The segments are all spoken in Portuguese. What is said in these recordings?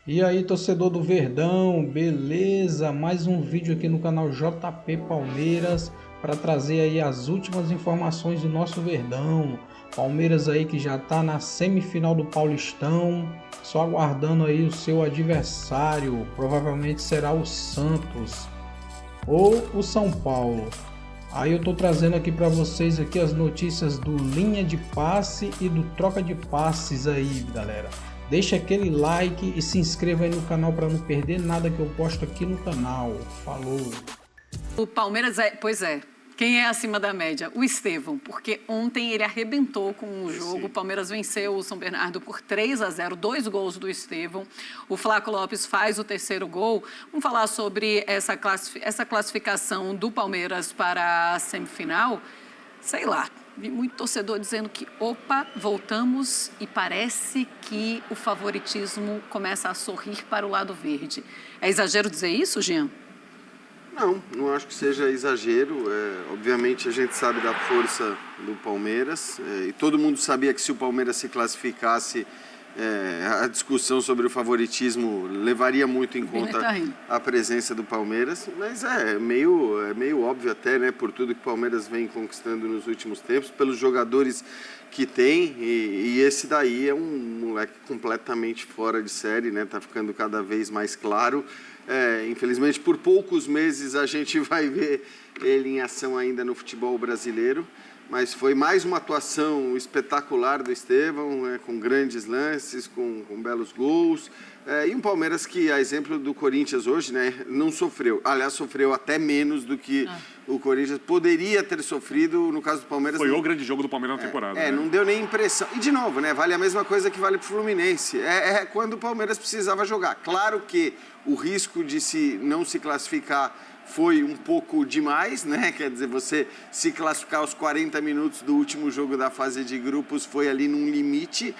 E aí, torcedor do Verdão, beleza? Mais um vídeo aqui no canal JP Palmeiras para trazer aí as últimas informações do nosso Verdão. Palmeiras aí que já está na semifinal do Paulistão, só aguardando aí o seu adversário. Provavelmente será o Santos ou o São Paulo. Aí eu tô trazendo aqui para vocês aqui as notícias do linha de passe e do troca de passes aí, galera. Deixa aquele like e se inscreva aí no canal para não perder nada que eu posto aqui no canal. Falou! O Palmeiras pois é. Quem é acima da média? O Estevão, porque ontem ele arrebentou com o jogo. Sim. O Palmeiras venceu o São Bernardo por 3-0, 2 gols do Estevão. O Flaco Lopes faz o terceiro gol. Vamos falar sobre essa classificação do Palmeiras para a semifinal? Sei lá, vi muito torcedor dizendo que, opa, voltamos e parece que o favoritismo começa a sorrir para o lado verde. É exagero dizer isso, Jean? Não acho que seja exagero. Obviamente a gente sabe da força do Palmeiras e todo mundo sabia que se o Palmeiras se classificasse, a discussão sobre o favoritismo levaria muito em conta a presença do Palmeiras, mas é meio óbvio até, né, por tudo que o Palmeiras vem conquistando nos últimos tempos, pelos jogadores que tem, e esse daí é um moleque completamente fora de série, né, tá ficando cada vez mais claro. Infelizmente, por poucos meses a gente vai ver ele em ação ainda no futebol brasileiro, mas foi mais uma atuação espetacular do Estevão, com grandes lances, com belos gols, e um Palmeiras que, a exemplo do Corinthians hoje, né, não sofreu. Aliás, sofreu até menos do que o Corinthians poderia ter sofrido. No caso do Palmeiras... Foi o grande jogo do Palmeiras na temporada. Né? Não deu nem impressão. E, de novo, né, vale a mesma coisa que vale para o Fluminense. Quando o Palmeiras precisava jogar. Claro que o risco de não se classificar foi um pouco demais, né? Quer dizer, você se classificar aos 40 minutos do último jogo da fase de grupos foi ali num limite,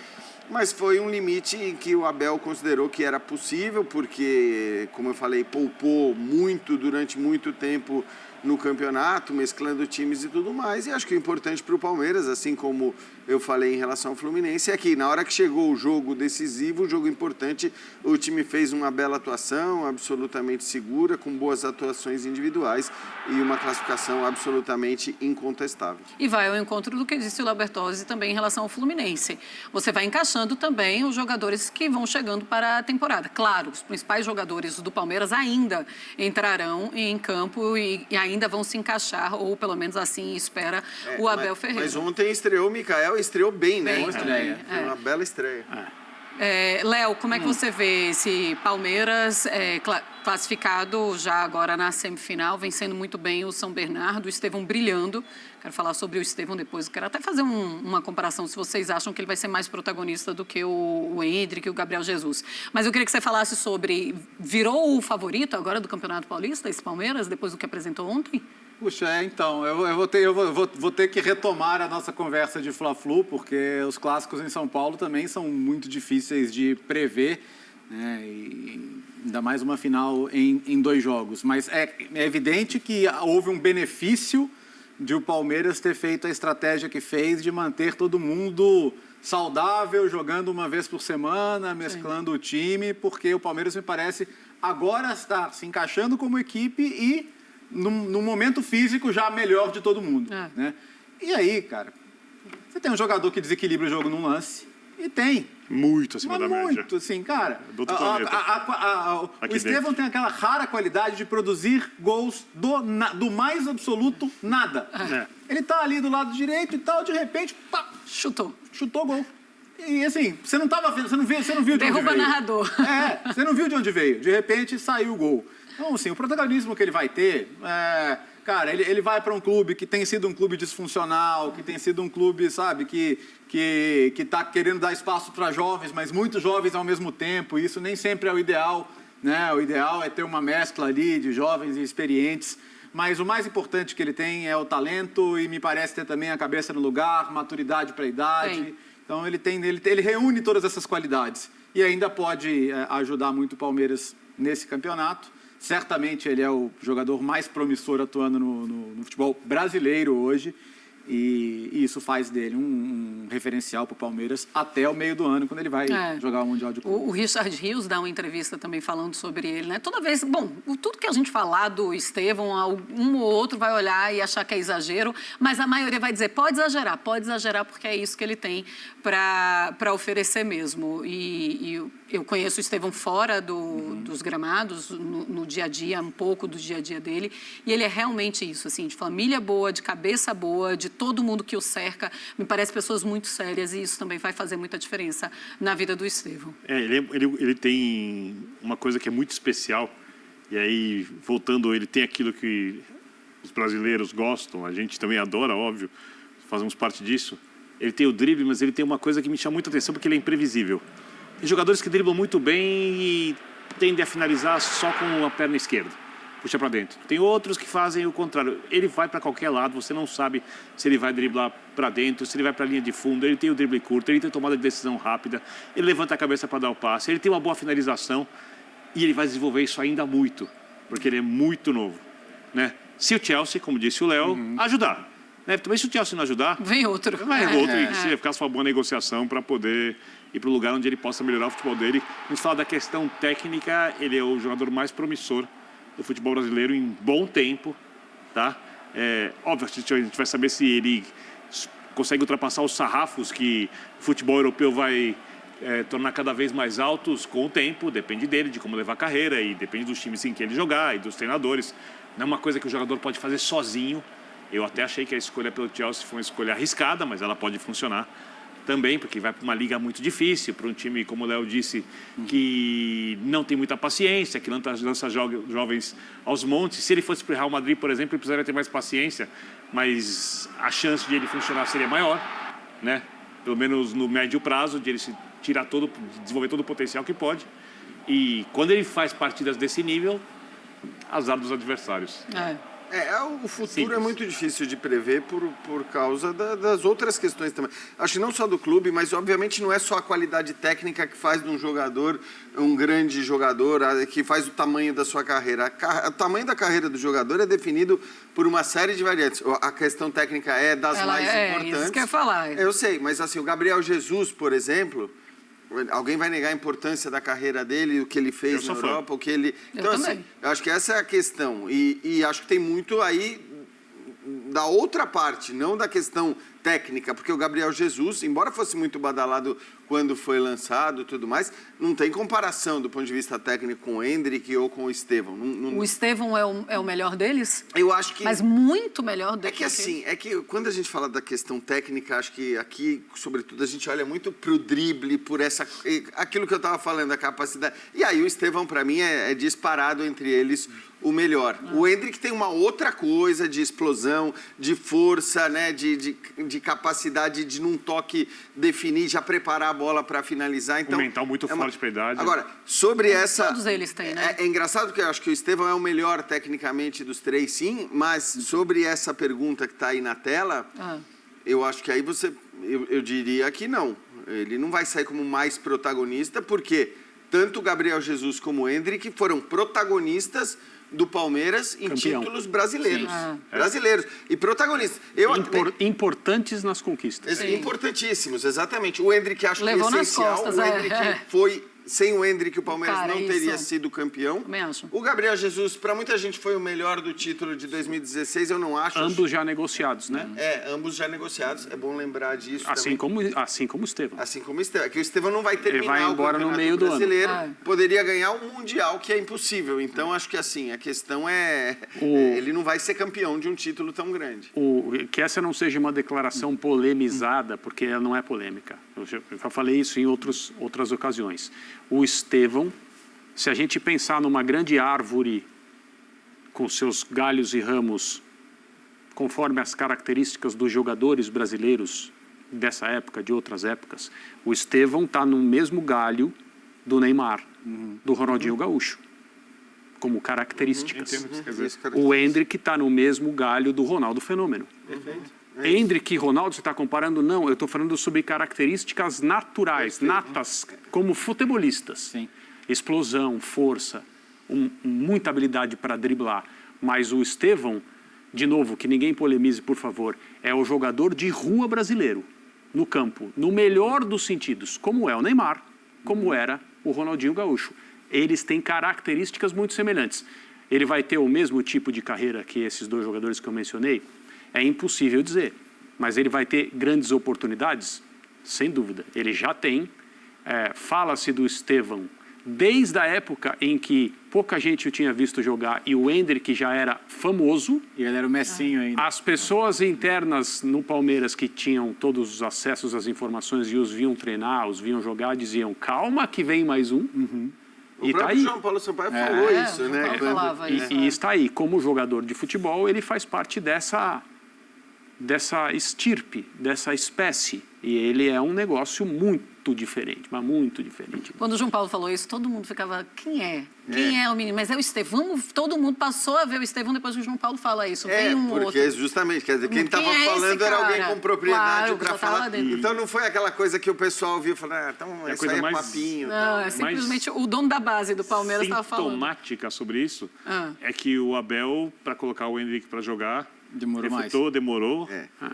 mas foi um limite em que o Abel considerou que era possível, porque, como eu falei, poupou muito durante muito tempo no campeonato, mesclando times e tudo mais, e acho que o importante para o Palmeiras, assim como eu falei em relação ao Fluminense, é que na hora que chegou o jogo decisivo, o jogo importante, o time fez uma bela atuação, absolutamente segura, com boas atuações individuais e uma classificação absolutamente incontestável. E vai ao encontro do que disse o Labertozzi também em relação ao Fluminense. Você vai encaixando também os jogadores que vão chegando para a temporada. Claro, os principais jogadores do Palmeiras ainda entrarão em campo e ainda vão se encaixar, ou pelo menos assim espera o Abel Ferreira. Mas ontem estreou o Mikael, estreou bem, né? Foi uma bela estreia. Léo, como é que você vê esse Palmeiras classificado já agora na semifinal, vencendo muito bem o São Bernardo, o Estevão brilhando? Quero falar sobre o Estevão depois, quero até fazer uma comparação, se vocês acham que ele vai ser mais protagonista do que o Endrick e o Gabriel Jesus. Mas eu queria que você falasse sobre, virou o favorito agora do Campeonato Paulista, esse Palmeiras, depois do que apresentou ontem? Puxa, então, eu vou ter que retomar a nossa conversa de Fla-Flu, porque os clássicos em São Paulo também são muito difíceis de prever, né? E ainda mais uma final em 2 jogos. Mas é evidente que houve um benefício de o Palmeiras ter feito a estratégia que fez de manter todo mundo saudável, jogando uma vez por semana, mesclando o time, porque o Palmeiras, me parece, agora está se encaixando como equipe e no momento físico já melhor de todo mundo, né? E aí, cara, você tem um jogador que desequilibra o jogo num lance, e tem. Muito acima da média. Muito, assim, cara. Do outro planeta. O Estevão tem aquela rara qualidade de produzir gols do mais absoluto nada. Ele tá ali do lado direito e tal, de repente, pá, chutou gol. E assim, você não tava vendo, você não viu de onde veio. Derruba narrador. Você não viu de onde veio. De repente, saiu o gol. Então, assim, o protagonismo que ele vai ter, cara, ele vai para um clube que tem sido um clube disfuncional, que tem sido um clube, sabe, que está querendo dar espaço para jovens, mas muitos jovens ao mesmo tempo. Isso nem sempre é o ideal, né? O ideal é ter uma mescla ali de jovens e experientes. Mas o mais importante que ele tem é o talento e me parece ter também a cabeça no lugar, maturidade para a idade. Então, ele reúne todas essas qualidades e ainda pode ajudar muito o Palmeiras nesse campeonato. Certamente ele é o jogador mais promissor atuando no futebol brasileiro hoje. E isso faz dele um referencial para o Palmeiras até o meio do ano, quando ele vai jogar o Mundial de Clubes. O Richard Rios dá uma entrevista também falando sobre ele, né? Toda vez, bom, tudo que a gente falar do Estevão, um ou outro vai olhar e achar que é exagero, mas a maioria vai dizer, pode exagerar, porque é isso que ele tem para oferecer mesmo. E eu conheço o Estevão fora dos gramados, no dia a dia, um pouco do dia a dia dele, e ele é realmente isso, assim, de família boa, de cabeça boa, de todo mundo que o cerca, me parece pessoas muito sérias, e isso também vai fazer muita diferença na vida do Estevão. Ele tem uma coisa que é muito especial, e aí, voltando, ele tem aquilo que os brasileiros gostam, a gente também adora, óbvio, fazemos parte disso. Ele tem o drible, mas ele tem uma coisa que me chama muita atenção, porque ele é imprevisível. Tem jogadores que driblam muito bem e tendem a finalizar só com a perna esquerda, puxa para dentro. Tem outros que fazem o contrário. Ele vai para qualquer lado, você não sabe se ele vai driblar para dentro, se ele vai para a linha de fundo. Ele tem o drible curto, ele tem tomada de decisão rápida, ele levanta a cabeça para dar o passe, ele tem uma boa finalização e ele vai desenvolver isso ainda muito, porque ele é muito novo, né? Se o Chelsea, como disse o Léo, ajudar, né? Também se o Chelsea não ajudar, vem outro. Vai outro e se ficar uma boa negociação para poder ir para o lugar onde ele possa melhorar o futebol dele. A gente fala da questão técnica, ele é o jogador mais promissor do futebol brasileiro em bom tempo, tá? Óbvio, a gente vai saber se ele consegue ultrapassar os sarrafos que o futebol europeu vai tornar cada vez mais altos com o tempo, depende dele, de como levar a carreira e depende dos times em que ele jogar e dos treinadores. Não é uma coisa que o jogador pode fazer sozinho. Eu até achei que a escolha pelo Chelsea foi uma escolha arriscada, mas ela pode funcionar também, porque vai para uma liga muito difícil, para um time, como o Léo disse, que não tem muita paciência, que lança jovens aos montes. Se ele fosse para o Real Madrid, por exemplo, ele precisaria ter mais paciência, mas a chance de ele funcionar seria maior, né? Pelo menos no médio prazo, de ele se tirar desenvolver todo o potencial que pode. E quando ele faz partidas desse nível, azar dos adversários. O futuro é muito difícil de prever por causa das outras questões também. Acho que não só do clube, mas obviamente não é só a qualidade técnica que faz de um jogador um grande jogador, que faz o tamanho da sua carreira. O tamanho da carreira do jogador é definido por uma série de variantes. A questão técnica é das mais importantes. Isso que eu ia falar. Eu sei, mas assim, o Gabriel Jesus, por exemplo... Alguém vai negar a importância da carreira dele, o que ele fez na Europa, o que ele... Então, assim, eu acho que essa é a questão. E acho que tem muito aí da outra parte, não da questão técnica, porque o Gabriel Jesus, embora fosse muito badalado quando foi lançado e tudo mais, não tem comparação do ponto de vista técnico com o Endrick ou com o Estevão. O Estevão é o melhor deles? Eu acho que... Mas muito melhor do que... É que quando a gente fala da questão técnica, acho que aqui, sobretudo, a gente olha muito pro drible, por aquilo que eu estava falando, a capacidade. E aí o Estevão, para mim, é disparado entre eles o melhor. O Endrick tem uma outra coisa de explosão, de força, né, de capacidade de, num toque, definir, já preparar a bola para finalizar. Então, um mental muito forte para a idade. Agora, sobre essa... Todos eles têm, né? É engraçado porque eu acho que o Estevão é o melhor tecnicamente dos três, sim, mas sobre essa pergunta que está aí na tela, eu acho que aí eu diria que não. Ele não vai sair como mais protagonista, porque tanto o Gabriel Jesus como o Endrick foram protagonistas do Palmeiras em títulos brasileiros. Brasileiros. E protagonistas. Importantes nas conquistas. Importantíssimos, exatamente. O Endrick acho que é Levou essencial. nas costas, o Endrick foi... Sem o Endrick, o Palmeiras não teria isso. sido campeão. Também acho. O Gabriel Jesus, para muita gente, foi o melhor do título de 2016, eu não acho. Ambos já negociados, né? Ambos já negociados. É bom lembrar disso assim também. Assim como o Estevão. Assim como o Estevão. É que o Estevão não vai terminar vai embora o campeonato no meio do brasileiro. ano. Poderia ganhar o Mundial, que é impossível. Então, acho que assim, a questão ele não vai ser campeão de um título tão grande. Que essa não seja uma declaração polemizada, porque ela não é polêmica. Eu já falei isso em outras ocasiões. O Estevão, se a gente pensar numa grande árvore com seus galhos e ramos, conforme as características dos jogadores brasileiros dessa época, de outras épocas, o Estevão está no mesmo galho do Neymar, do Ronaldinho Gaúcho, como características. O Endrick está no mesmo galho do Ronaldo Fenômeno. Perfeito. Endrick e Ronaldo, você está comparando? Não, eu estou falando sobre características naturais, natas, como futebolistas. Sim. Explosão, força, muita habilidade para driblar. Mas o Estevão de novo, que ninguém polemize, por favor, é o jogador de rua brasileiro, no campo, no melhor dos sentidos, como é o Neymar, como era o Ronaldinho Gaúcho. Eles têm características muito semelhantes. Ele vai ter o mesmo tipo de carreira que esses dois jogadores que eu mencionei? É impossível dizer, mas ele vai ter grandes oportunidades? Sem dúvida. Ele já tem. Fala-se do Estevão desde a época em que pouca gente o tinha visto jogar e o Endrick já era famoso. E ele era o Messinho ainda. As pessoas internas no Palmeiras que tinham todos os acessos às informações e os viam treinar, os viam jogar, diziam, calma que vem mais um. O próprio João Paulo Sampaio falou isso, né? Falava isso. E está aí, como jogador de futebol, ele faz parte dessa estirpe, dessa espécie. E ele é um negócio muito diferente, mas muito diferente. Quando o João Paulo falou isso, todo mundo ficava, quem é? Quem é o menino? Mas é o Estevão, todo mundo passou a ver o Estevão depois que o João Paulo fala isso. Vem um porque outro. justamente, quer dizer, quem estava é falando era alguém cara? com propriedade Claro, para já tava falar. dentro. Então não foi aquela coisa que o pessoal viu e falou, então isso coisa aí é mais- papinho. Não, é simplesmente o dono da base do Palmeiras estava falando. Sintomática sobre isso é que o Abel, para colocar o Endrick para jogar, demorou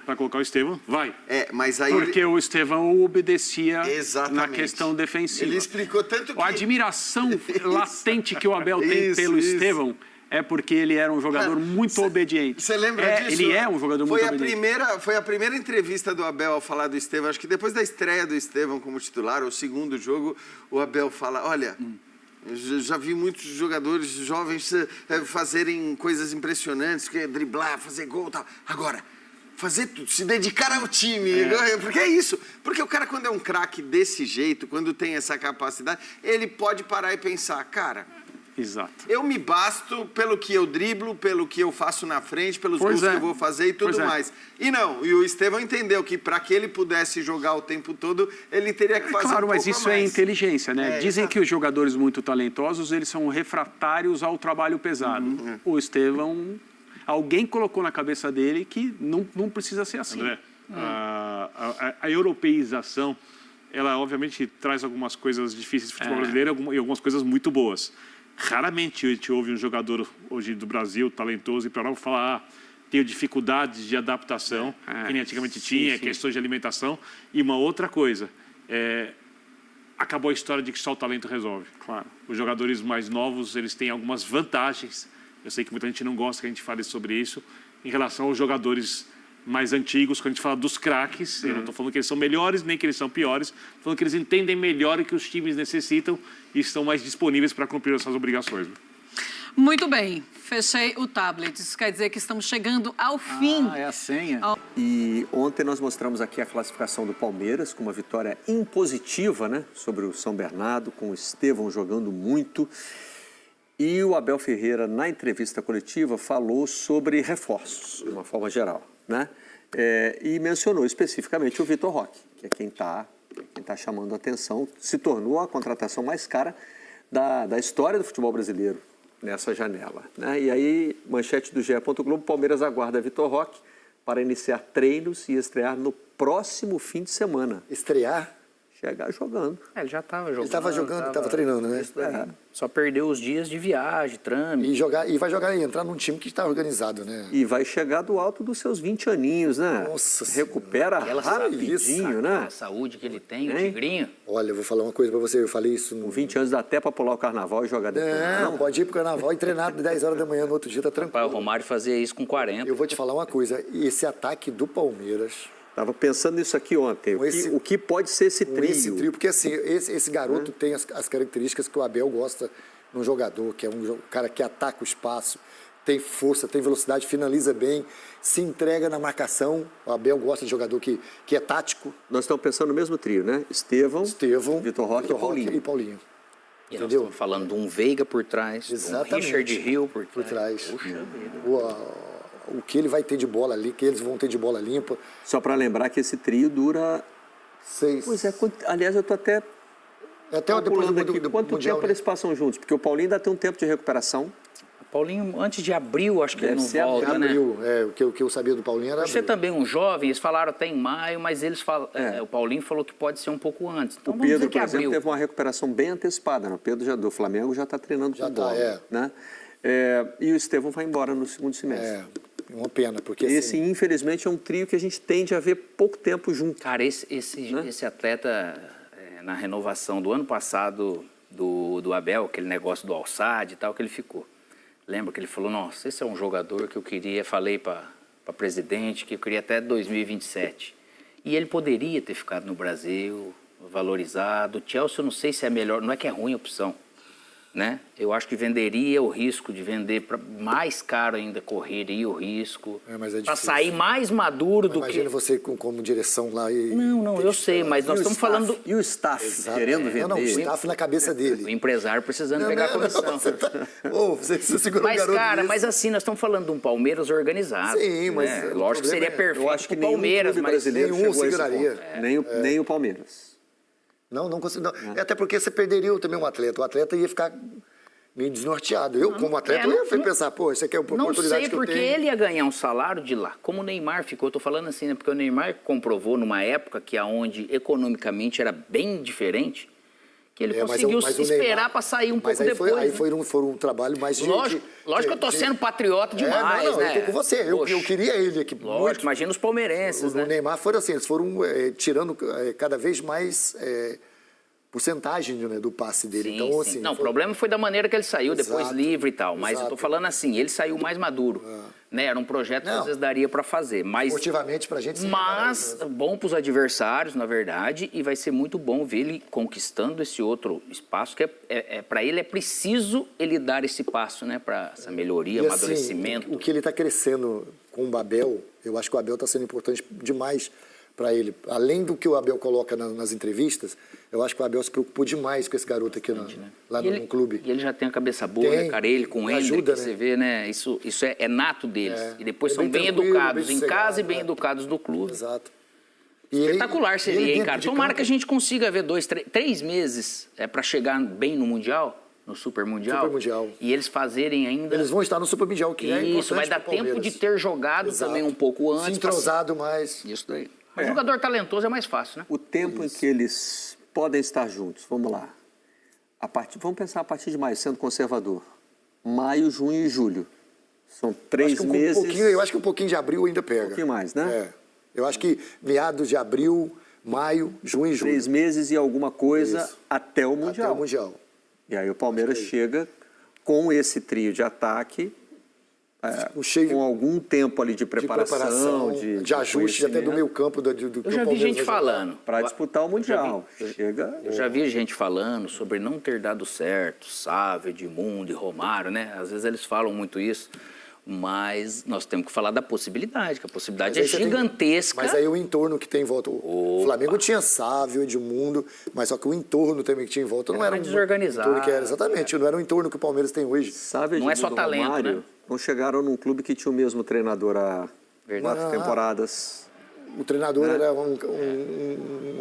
para colocar o Estevão, vai. Mas aí Porque o Estevão obedecia Exatamente. na questão defensiva. ele explicou tanto que... A admiração latente que o Abel tem Isso, pelo isso. Estevão é porque ele era um jogador muito obediente. Você lembra disso? Ele é um jogador muito obediente. Foi a primeira entrevista do Abel ao falar do Estevão. Acho que depois da estreia do Estevão como titular, o segundo jogo, o Abel fala, olha... Eu já vi muitos jogadores jovens fazerem coisas impressionantes, que é driblar, fazer gol e tal. Agora, fazer tudo, se dedicar ao time. Porque é isso. Porque o cara, quando é um craque desse jeito, quando tem essa capacidade, ele pode parar e pensar, cara... Exato. Eu me basto pelo que eu driblo, pelo que eu faço na frente, pelos gols que eu vou fazer e tudo mais. E o Estevão entendeu que para que ele pudesse jogar o tempo todo, ele teria que fazer Claro, um mas pouco isso mais. é inteligência, né? Dizem que os jogadores muito talentosos, eles são refratários ao trabalho pesado. O Estevão, alguém colocou na cabeça dele que não precisa ser assim. André, a europeização, ela obviamente traz algumas coisas difíceis do futebol brasileiro e algumas coisas muito boas. Raramente a gente ouve um jogador hoje do Brasil, talentoso, e para lá falar, tenho dificuldades de adaptação, que nem antigamente tinha, questões de alimentação. E uma outra coisa, acabou a história de que só o talento resolve. Claro. Os jogadores mais novos, eles têm algumas vantagens. Eu sei que muita gente não gosta que a gente fale sobre isso, em relação aos jogadores mais antigos, quando a gente fala dos craques, eu não estou falando que eles são melhores, nem que eles são piores, estou falando que eles entendem melhor o que os times necessitam e estão mais disponíveis para cumprir essas obrigações. Muito bem, fechei o tablet. Isso quer dizer que estamos chegando ao fim. É a senha. E ontem nós mostramos aqui a classificação do Palmeiras com uma vitória impositiva, né, sobre o São Bernardo, com o Estevão jogando muito. E o Abel Ferreira, na entrevista coletiva, falou sobre reforços, de uma forma geral, né? E mencionou especificamente o Vitor Roque, que é quem tá chamando a atenção, se tornou a contratação mais cara da história do futebol brasileiro nessa janela, né? E aí, manchete do GE. Globo, Palmeiras aguarda Vitor Roque para iniciar treinos e estrear no próximo fim de semana. Estrear? Chegar jogando. Ele já estava jogando. Ele estava jogando, estava treinando, né? Só perdeu os dias de viagem, trâmite. E vai jogar e entrar num time que está organizado, né? E vai chegar do alto dos seus 20 aninhos, né? Nossa Recupera rapidinho, né? A saúde que ele tem, o Tigrinho. Olha, eu vou falar uma coisa para você, eu falei isso no... Com 20 anos dá até para pular o carnaval e jogar depois. Não, pode ir pro carnaval e treinar 10 horas da manhã no outro dia, tá tranquilo. O Romário fazia isso com 40. Eu vou te falar uma coisa, esse ataque do Palmeiras... Estava pensando nisso aqui ontem. O que pode ser esse trio? Esse trio, porque assim, esse garoto tem as características que o Abel gosta num jogador, que é um cara que ataca o espaço, tem força, tem velocidade, finaliza bem, se entrega na marcação. O Abel gosta de jogador que é tático. Nós estamos pensando no mesmo trio, né? Estevão, Vitor Roque e Paulinho. E nós estamos falando de um Veiga por trás, de um Richard Hill por trás. Puxa vida. O que ele vai ter de bola ali, que eles vão ter de bola limpa. Só para lembrar que esse trio dura... 6. Pois é, aliás, eu estou até depois aqui. Quanto tempo eles passam juntos? Porque o Paulinho ainda tem um tempo de recuperação. O Paulinho, antes de abril, acho que ele não volta, né? Abril, o que eu sabia do Paulinho era Você abril. também um jovem, eles falaram até em maio, mas eles falam, o Paulinho falou que pode ser um pouco antes. Então, o Pedro, por exemplo, teve uma recuperação bem antecipada, né? O Pedro do Flamengo já está treinando com bola, né? E o Estevão vai embora no segundo semestre. Uma pena, porque Esse, assim, infelizmente, é um trio que a gente tende a ver pouco tempo junto. Cara, esse atleta, na renovação do ano passado do Abel, aquele negócio do Al-Sadd e tal, que ele ficou. Lembra que ele falou, nossa, esse é um jogador que eu queria, falei para presidente, que eu queria até 2027. E ele poderia ter ficado no Brasil, valorizado. O Chelsea, eu não sei se é melhor, não é que é ruim a opção, né? Eu acho que venderia o risco de vender mais caro ainda, correria o risco, mas é para difícil. sair mais maduro do imagina que... você como direção lá e... Não, eu sei, mas nós estamos falando... E o staff Exato. querendo vender. Não, o staff na cabeça O dele. empresário precisando pegar a comissão. Você segurou Mas, o garoto cara, desse. mas assim, nós estamos falando de um Palmeiras organizado. Sim, mas né? o Lógico que seria problema perfeito Eu acho que pro Palmeiras, nenhum clube mas brasileiro nenhum chegou a esse seguraria. ponto. Nem o Palmeiras. Não consigo. Até porque você perderia também um atleta. O atleta ia ficar meio desnorteado. Eu, como atleta, eu ia pensar, pô, isso aqui é uma não oportunidade sei que eu porque tenho. ele ia ganhar um salário de lá. Como o Neymar ficou, eu tô falando assim, né? Porque o Neymar comprovou numa época que aonde economicamente era bem diferente, que ele conseguiu mas o esperar Neymar- para sair um mas pouco aí depois. Aí né? foi um trabalho mais de... Lógico que eu tô sendo patriota demais, não, né? eu tô com você. Eu Poxa, queria ele aqui. lógico, muito. imagina os palmeirenses, O né? Neymar foram assim, eles foram tirando cada vez mais porcentagem, né, do passe dele. Sim, Então, sim. assim, Não, o problema foi da maneira que ele saiu, depois Exato, livre e tal. Mas eu tô exato. falando assim, ele saiu mais maduro. Né? Era um projeto que Não. às vezes daria para fazer. Mas, esportivamente, pra gente... seria mas maravilhoso. bom para os adversários, na verdade, e vai ser muito bom ver ele conquistando esse outro espaço, que para ele é preciso ele dar esse passo, né? Para essa melhoria, E, amadurecimento. Assim, o que ele está crescendo com o Abel, eu acho que o Abel está sendo importante demais para ele. Além do que o Abel coloca nas entrevistas, eu acho que o Abel se preocupou demais com esse garoto aqui lá no clube. E ele já tem a cabeça boa, Tem, né, cara? Ele com ele, ajuda, que né? você vê, né? Isso é nato deles. E depois É são bem bem tranquilo, educados bem em casa e sossegado, bem né? educados no clube. Exato. E ele- Espetacular e seria, ele hein, dentro cara? de Tomara campo- que a gente consiga ver 3 meses para chegar bem no Mundial, no Super Mundial. Super Mundial. E eles fazerem ainda... Eles vão estar no Super Mundial, que é importante Isso, vai dar pro tempo Palmeiras. de ter jogado Exato. também um pouco antes. Se entrosado mais. Isso daí. Mas jogador talentoso é mais fácil, né? O tempo em que eles podem estar juntos, vamos lá. Vamos pensar a partir de maio, sendo conservador. Maio, junho e julho. São 3 Acho que meses. eu acho que um pouquinho de abril ainda pega. Um pouquinho mais, né? Eu acho que meados de abril, maio, junho e julho. 3 meses e alguma coisa Isso. até o Mundial. Até o Mundial. E aí o Palmeiras chega com esse trio de ataque, com algum tempo ali de preparação, de ajuste até do meio campo do que Eu já vi gente falando. para disputar o Mundial. Eu já vi gente falando sobre não ter dado certo, Sávio, Edmundo e Romário, né? Às vezes eles falam muito isso, mas nós temos que falar da possibilidade, que a possibilidade é gigantesca. Mas aí o entorno que tem em volta. O Flamengo tinha Sávio, Edmundo, mas só que o entorno também que tinha em volta não era um desorganizado. entorno que era, exatamente, não era o entorno que o Palmeiras tem hoje. Sabe, Não é só Edmundo, talento, Romário, né? não chegaram num clube que tinha o mesmo treinador há Verdade. 4 temporadas. O treinador era um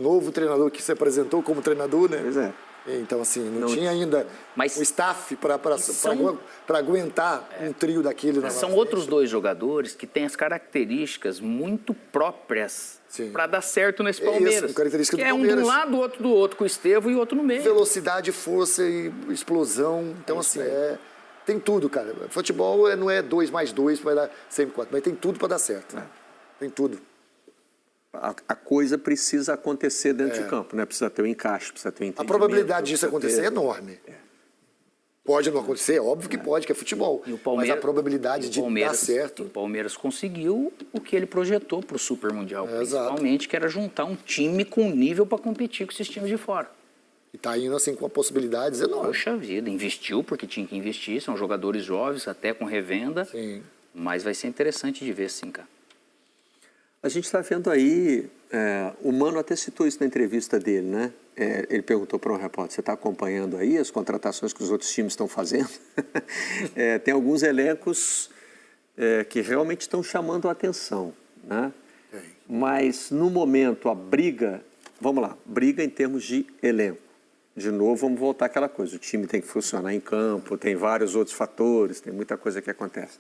novo treinador que se apresentou como treinador, né? Pois é. Então, assim, não tinha ainda Mas o staff para são- aguentar um trio daquele. na São frente. outros dois jogadores que têm as características muito próprias Sim. para dar certo nesse É isso, Palmeiras. característica que do é um de Palmeiras. um lado, o outro do outro, com o Estevão e outro no meio. Velocidade, força e explosão. Então, assim, tem tudo, cara. Futebol não é 2 mais 2 vai dar sempre 4, mas tem tudo para dar certo. Tem tudo. A coisa precisa acontecer dentro de campo, né? Precisa ter um encaixe, precisa ter um A entendimento. probabilidade disso precisa acontecer ter- é enorme. Pode não acontecer, óbvio que pode, que é futebol. E o Mas Palmeiras, a probabilidade de dar certo. O Palmeiras conseguiu o que ele projetou para o Super Mundial, exato. principalmente, que era juntar um time com nível para competir com esses times de fora. E tá indo assim com possibilidades enormes. Poxa vida, investiu porque tinha que investir, são jogadores jovens, até com revenda, Sim. mas vai ser interessante de ver sim, cara. A gente está vendo aí, o Mano até citou isso na entrevista dele, né? Ele perguntou para um repórter, você está acompanhando aí as contratações que os outros times estão fazendo? Tem alguns elencos que realmente estão chamando a atenção, né? Mas, no momento, a briga, vamos lá, briga em termos de elenco. De novo, vamos voltar àquela coisa, o time tem que funcionar em campo, tem vários outros fatores, tem muita coisa que acontece.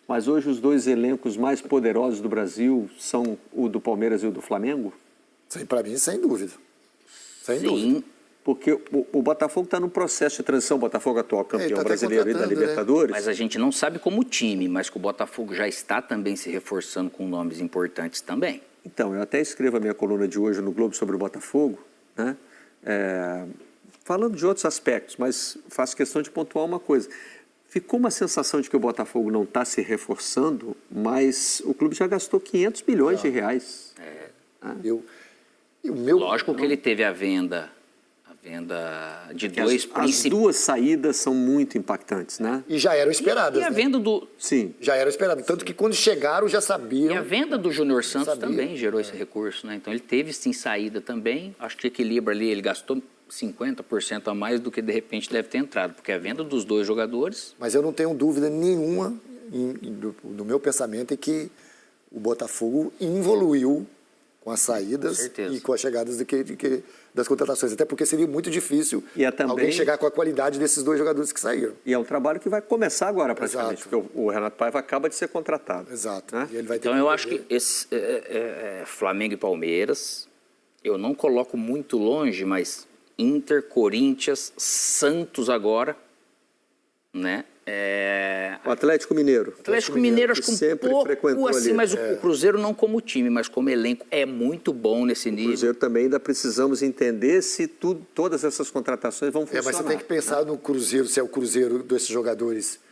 Mas hoje os dois elencos mais poderosos do Brasil são o do Palmeiras e o do Flamengo? Para mim, sem dúvida. Sem dúvida. Sim, Porque o Botafogo está num processo de transição, o Botafogo atual campeão tá brasileiro e da contratando, Libertadores. Mas a gente não sabe como time, mas que o Botafogo já está também se reforçando com nomes importantes também. Então, eu até escrevo a minha coluna de hoje no Globo sobre o Botafogo, né? Falando de outros aspectos, mas faço questão de pontuar uma coisa. Ficou uma sensação de que o Botafogo não está se reforçando, mas o clube já gastou 500 milhões de reais. Lógico que ele teve a venda de dois As duas saídas são muito impactantes, né? E já eram esperadas. E a né? venda do... Sim. Já eram esperadas. Tanto que quando chegaram já sabiam. E a venda do Júnior Santos sabia. também gerou esse recurso, né? Então ele teve sim saída também. Acho que equilibra ali, ele gastou 50% a mais do que de repente deve ter entrado, porque a venda dos dois jogadores... Mas eu não tenho dúvida nenhuma do meu pensamento é que o Botafogo evoluiu com as saídas e com as chegadas das contratações. Até porque seria muito difícil alguém chegar com a qualidade desses dois jogadores que saíram. E é um trabalho que vai começar agora, praticamente, porque o Renato Paiva acaba de ser contratado. Exato. Né? E ele vai ter então eu acho que esse Flamengo e Palmeiras, eu não coloco muito longe, mas Inter, Corinthians, Santos agora, né? O Atlético Mineiro. Atlético Mineiro acho que sempre pouco frequentou assim, ali. mas o Cruzeiro não como time, mas como elenco é muito bom nesse nível. O Cruzeiro também ainda precisamos entender se todas essas contratações vão funcionar. Mas você tem que pensar no Cruzeiro, se é o Cruzeiro desses jogadores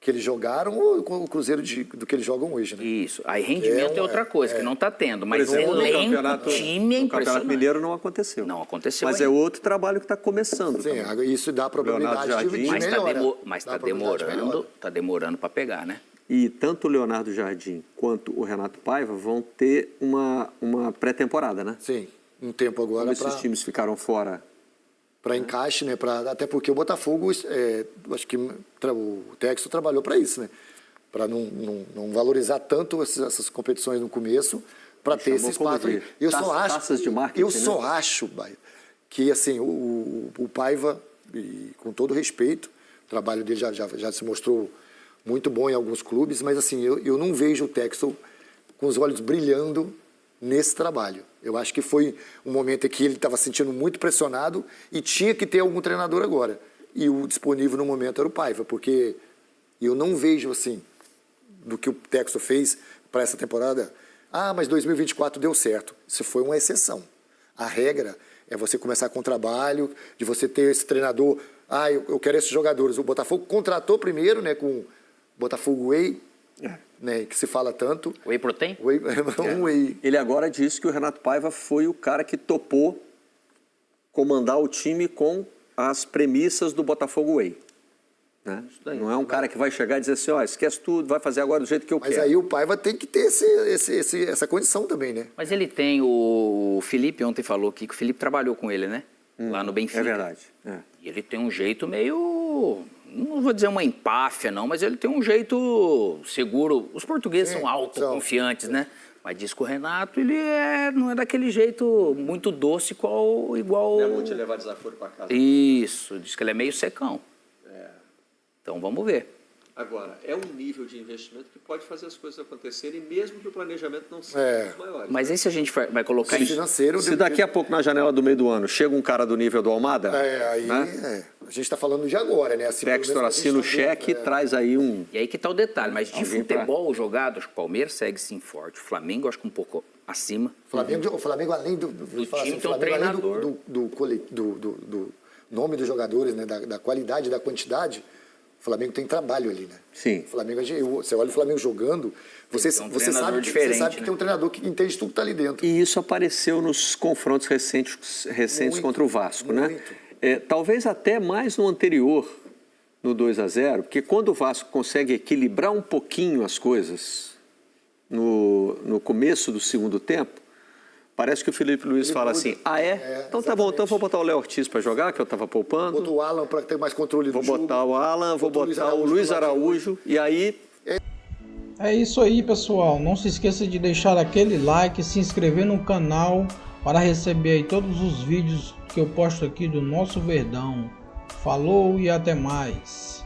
que eles jogaram ou o Cruzeiro do que eles jogam hoje, né? Isso. Aí rendimento é outra coisa, que não está tendo. Mas exemplo, elenco, time é no impressionante. Campeonato Mineiro não aconteceu. Não aconteceu Mas ainda. é outro trabalho que está começando. Sim, também. isso dá a probabilidade de melhorar. Mas está demorando para pegar, né? E tanto o Leonardo Jardim quanto o Renato Paiva vão ter uma pré-temporada, né? Sim, um tempo agora. Como esses times ficaram fora... Para encaixe, né? Até porque o Botafogo, acho que o Texto trabalhou para isso, né? Para não valorizar tanto essas competições no começo, para ter esse espaço. Taças de marketing, eu só acho, Baio, que assim, o Paiva, e com todo respeito, o trabalho dele já se mostrou muito bom em alguns clubes, mas assim, eu não vejo o Texto com os olhos brilhando nesse trabalho. Eu acho que foi um momento em que ele estava se sentindo muito pressionado e tinha que ter algum treinador agora. E o disponível no momento era o Paiva, porque eu não vejo assim, do que o Texto fez para essa temporada, mas 2024 deu certo. Isso foi uma exceção. A regra é você começar com o trabalho, de você ter esse treinador, eu quero esses jogadores. O Botafogo contratou primeiro, né, com o Botafogo Way, né, que se fala tanto. Whey Protein? Whey. Ele agora disse que o Renato Paiva foi o cara que topou comandar o time com as premissas do Botafogo Way. Né? Não é um cara que vai chegar e dizer assim, esquece tudo, vai fazer agora do jeito que eu quero. Mas aí o Paiva tem que ter essa condição também, né? Mas ele tem, o Felipe ontem falou aqui, que o Felipe trabalhou com ele, né? Lá no Benfica. É verdade. E ele tem um jeito meio... Não vou dizer uma empáfia, não, mas ele tem um jeito seguro. Os portugueses são autoconfiantes, né? Mas diz que o Renato, ele não é daquele jeito muito doce igual... Não é muito te levar desaforo para casa. Isso, diz que ele é meio secão. Então vamos ver. Agora, é um nível de investimento que pode fazer as coisas acontecerem, mesmo que o planejamento não seja dos maiores. Mas aí se a gente vai colocar isso... financeiro... Se daqui a pouco, na janela do meio do ano, chega um cara do nível do Almada... A gente está falando de agora, né? Assim, Textor assina o cheque e traz aí um... E aí que está o detalhe, mas de futebol jogado, acho que o Palmeiras segue sim forte. O Flamengo, acho que um pouco acima. O Flamengo além do time tem um treinador. Do nome dos jogadores, né? Da qualidade, da quantidade... O Flamengo tem trabalho ali, né? Sim. Você olha o Flamengo jogando, você sabe que tem um treinador que entende tudo que está ali dentro. E isso apareceu nos confrontos recentes contra o Vasco, né? Talvez até mais no anterior, no 2-0, porque quando o Vasco consegue equilibrar um pouquinho as coisas no começo do segundo tempo, parece que o Felipe Luiz fala assim, então tá bom, então vou botar o Léo Ortiz para jogar, que eu estava poupando. Botar o Alan para ter mais controle do jogo. Vou botar o Alan, vou botar o Luiz Araújo, e aí... É isso aí, pessoal. Não se esqueça de deixar aquele like, se inscrever no canal para receber aí todos os vídeos que eu posto aqui do nosso Verdão. Falou e até mais.